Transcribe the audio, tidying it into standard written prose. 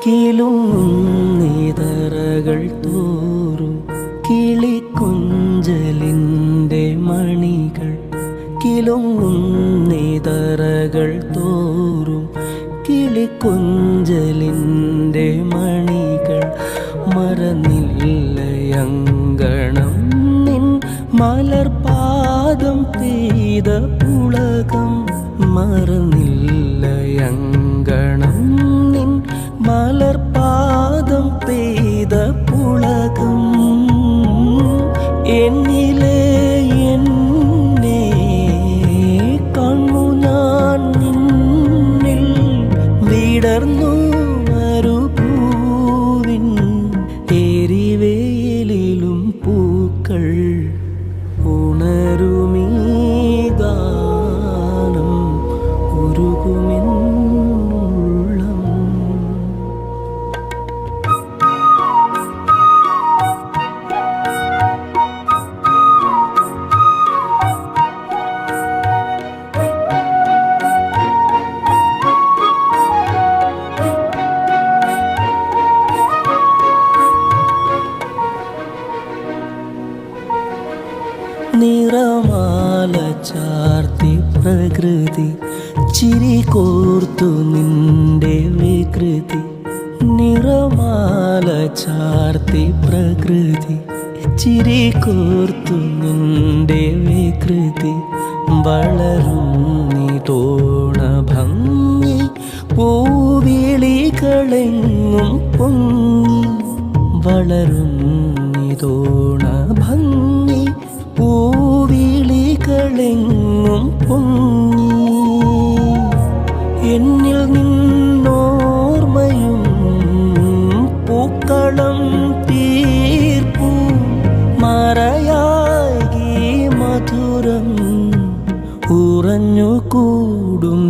കിലുങ്ങിതറകൾ തോറും കിളിക്കൊഞ്ചലിൻ്റെ മണികൾ കിലുങ്ങിതറകൾ തോറും കിളിക്കൊഞ്ചലിൻ്റെ മണികൾ മറന്നില്ലയങ്കണം നിൻ മലർപാദം പെയ്ത പുളകം മറന്നില്ലയങ്കണം നിൻ മലർപാദം പെയ്ത പുളകം എന്നിലെ എന്നെ കണ്ണു ഞാൻ നിന്നിൽ വിടർന്നു മരുഭൂവിൻ എരിവേലിലും പൂക്കൾ ഉണരുമീ ഗാനം ഉരുകുമെന്നുള്ളം. നിറമാല ചാർത്തി പ്രകൃതി ചിരി കോർത്തു നിന്റെ വികൃതി നിറമാല ചാർത്തി പ്രകൃതി ചിരി കോർത്തു നിന്റെ വികൃതി വളരും നിതോണ ഭംഗി പൂവിളികളെങ്ങും പൊങ്ങി വളരും നിതോണ ഭംഗി പൂവിളികളെങ്ങും പൊങ്ങി എന്നിൽ നിന്നോർമ്മയും പൂക്കളം തീർപ്പു മറയാകി മധുരം ഉറഞ്ഞു കൂടും